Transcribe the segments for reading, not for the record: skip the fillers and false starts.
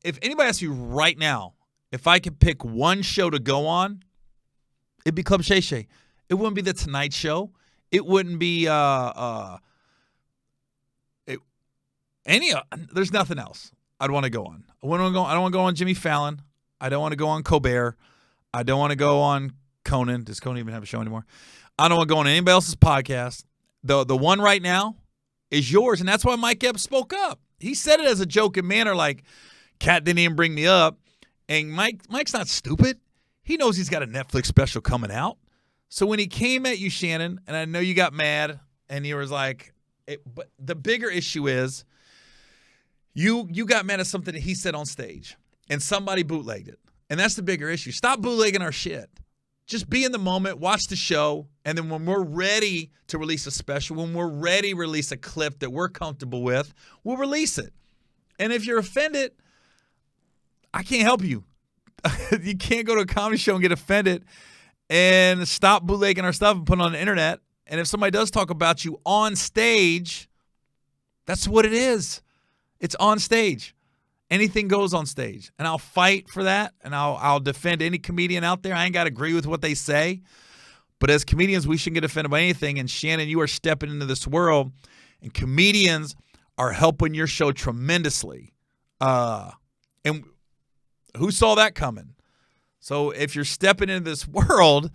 if anybody asks you right now, if I could pick one show to go on, it'd be Club Shay Shay. It wouldn't be The Tonight Show. It wouldn't be there's nothing else I'd want to go on. I don't want to go on Jimmy Fallon. I don't want to go on Colbert. I don't want to go on Conan. Does Conan even have a show anymore? I don't want to go on anybody else's podcast. The one right now is yours, and that's why Mike Epps spoke up. He said it as a joking manner, like, Kat didn't even bring me up. And Mike's not stupid. He knows he's got a Netflix special coming out. So when he came at you, Shannon, and I know you got mad, and you was like, but the bigger issue is you got mad at something that he said on stage, and somebody bootlegged it. And that's the bigger issue. Stop bootlegging our shit. Just be in the moment, watch the show, and then when we're ready to release a special, when we're ready to release a clip that we're comfortable with, we'll release it. And if you're offended, I can't help you. You can't go to a comedy show and get offended and stop bootlegging our stuff and put it on the internet. And if somebody does talk about you on stage, that's what it is. It's on stage. Anything goes on stage. And I'll fight for that, and I'll defend any comedian out there. I ain't got to agree with what they say. But as comedians, we shouldn't get offended by anything. And Shannon, you are stepping into this world, and comedians are helping your show tremendously. And who saw that coming? So if you're stepping into this world,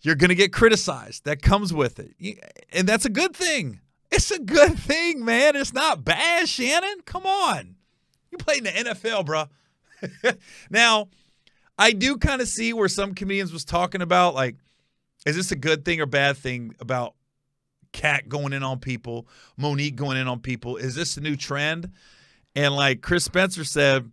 you're going to get criticized. That comes with it. And that's a good thing. It's a good thing, man. It's not bad, Shannon. Come on. You played in the NFL, bro. Now, I do kind of see where some comedians was talking about, like, is this a good thing or bad thing about Kat going in on people, Monique going in on people? Is this a new trend? And like Chris Spencer said,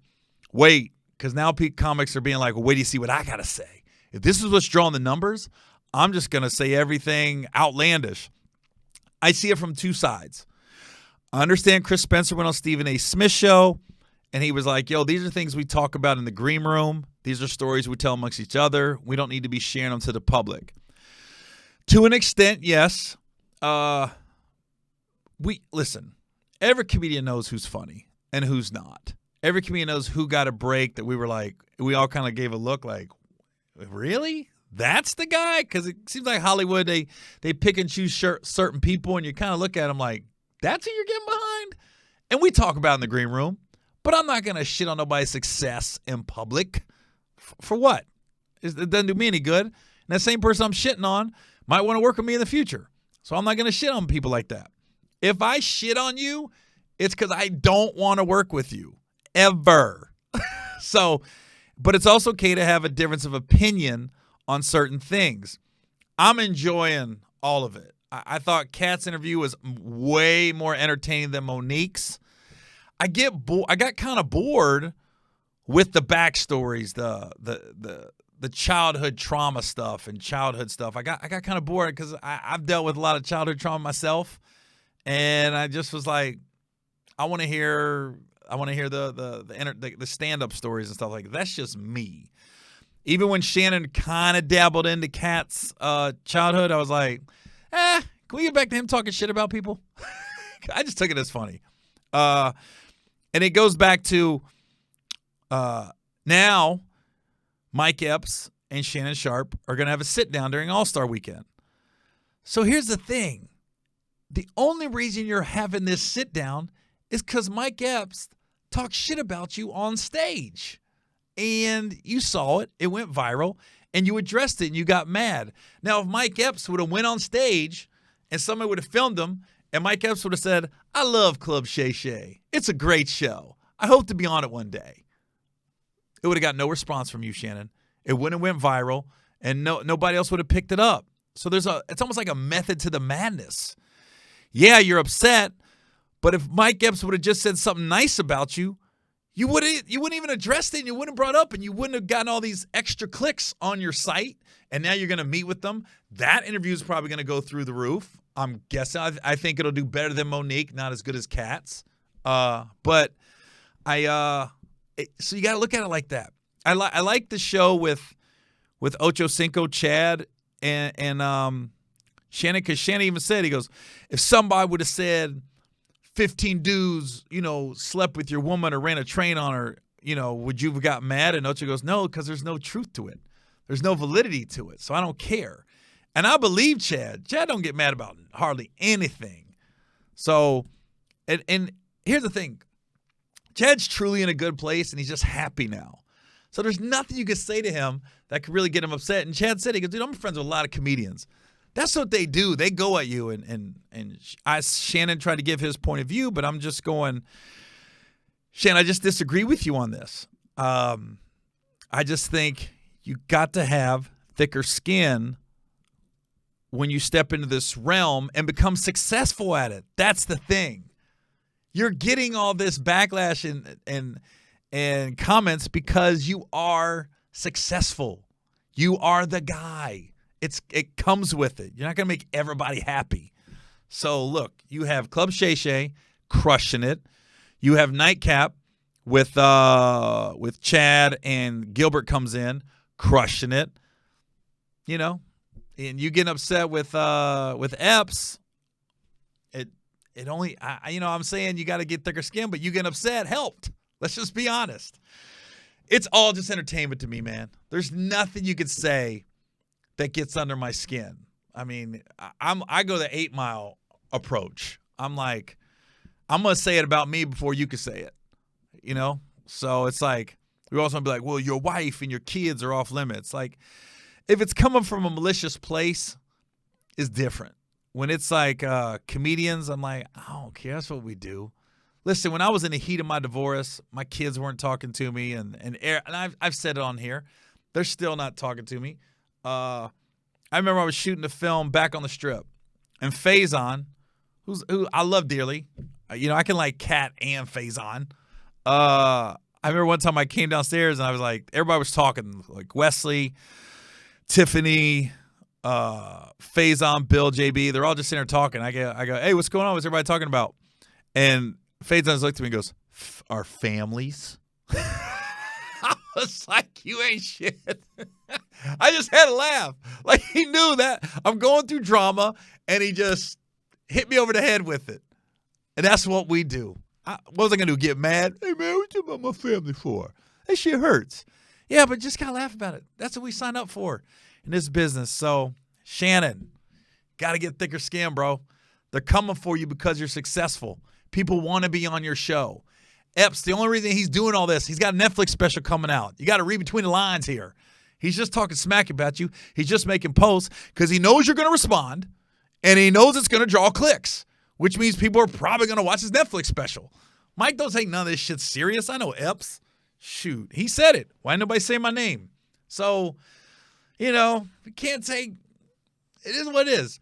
wait, because now comics are being like, well, wait till you see what I got to say. If this is what's drawing the numbers, I'm just going to say everything outlandish. I see it from two sides. I understand Chris Spencer went on Stephen A. Smith's show, and he was like, yo, these are things we talk about in the green room. These are stories we tell amongst each other. We don't need to be sharing them to the public. To an extent, yes. Listen, every comedian knows who's funny and who's not. Every comedian knows who got a break that we were like, we all kind of gave a look like, really? That's the guy? Because it seems like Hollywood, they pick and choose certain people, and you kind of look at them like, that's who you're getting behind? And we talk about it in the green room, but I'm not going to shit on nobody's success in public. For what? It doesn't do me any good. And that same person I'm shitting on might want to work with me in the future. So I'm not going to shit on people like that. If I shit on you, it's because I don't want to work with you. Ever. So, but it's also okay to have a difference of opinion on certain things. I'm enjoying all of it. I thought Kat's interview was way more entertaining than Monique's. I got kind of bored with the backstories, the childhood trauma stuff and childhood stuff. I got kind of bored because I've dealt with a lot of childhood trauma myself, and I just was like, I want to hear the stand-up stories and stuff like that. That's just me. Even when Shannon kind of dabbled into Kat's childhood, I was like, can we get back to him talking shit about people? I just took it as funny. And it goes back to now Mike Epps and Shannon Sharpe are going to have a sit-down during All-Star Weekend. So here's the thing. The only reason you're having this sit-down is because Mike Epps talked shit about you on stage. And you saw it. It went viral. And you addressed it and you got mad. Now, if Mike Epps would have went on stage and somebody would have filmed him and Mike Epps would have said, I love Club Shay Shay. It's a great show. I hope to be on it one day. It would have got no response from you, Shannon. It wouldn't have went viral and nobody else would have picked it up. So it's almost like a method to the madness. Yeah, you're upset, but if Mike Epps would have just said something nice about you, you wouldn't even address it and you wouldn't have brought it up and you wouldn't have gotten all these extra clicks on your site, and now you're going to meet with them. That interview is probably going to go through the roof. I'm guessing. I think it'll do better than Monique, not as good as Kat's. But so you got to look at it like that. I like the show with Ocho Cinco, Chad, and Shannon, because Shannon even said, he goes, if somebody would have said 15 dudes, slept with your woman or ran a train on her, would you have got mad? And Ocho goes, no, because there's no truth to it. There's no validity to it, so I don't care. And I believe Chad. Chad don't get mad about hardly anything. So, and here's the thing. Chad's truly in a good place, and he's just happy now. So there's nothing you could say to him that could really get him upset. And Chad said, he goes, dude, I'm friends with a lot of comedians. That's what they do. They go at you. And Shannon tried to give his point of view, but I'm just going, Shannon, I just disagree with you on this. I just think you got to have thicker skin when you step into this realm and become successful at it. That's the thing. You're getting all this backlash and comments because you are successful. You are the guy. It comes with it. You're not going to make everybody happy. So look, you have Club Shay Shay crushing it. You have Nightcap with Chad and Gilbert comes in crushing it. And you getting upset with Epps. It only I'm saying you got to get thicker skin, but you getting upset helped. Let's just be honest. It's all just entertainment to me, man. There's nothing you could say that gets under my skin. I mean, I go the 8 Mile approach. I'm like, I'm gonna say it about me before you could say it. So it's like we also be like, well, your wife and your kids are off limits. Like, if it's coming from a malicious place, it's different. When it's like comedians, I'm like, I don't care. That's what we do. Listen, when I was in the heat of my divorce, my kids weren't talking to me, and I've said it on here. They're still not talking to me. I remember I was shooting the film Back on the Strip, and Faison, who I love dearly, I can like Cat and Faison. I remember one time I came downstairs and I was like, everybody was talking, like Wesley, Tiffany, Faison, Bill, JB. They're all just sitting there talking. I go, hey, what's going on? What's everybody talking about? And Faison looked at me and goes, our families? I was like, you ain't shit. I just had to laugh. Like, he knew that I'm going through drama, and he just hit me over the head with it. And that's what we do. What was I going to do, get mad? Hey, man, what you about my family for? That shit hurts. Yeah, but just got to laugh about it. That's what we signed up for in this business. So, Shannon, got to get thicker skin, bro. They're coming for you because you're successful. People want to be on your show. Epps, the only reason he's doing all this, he's got a Netflix special coming out. You got to read between the lines here. He's just talking smack about you. He's just making posts because he knows you're going to respond, and he knows it's going to draw clicks, which means people are probably going to watch his Netflix special. Mike don't take none of this shit serious. I know Epps. Shoot, he said it. Why didn't nobody say my name? So, we can't say it is what it is.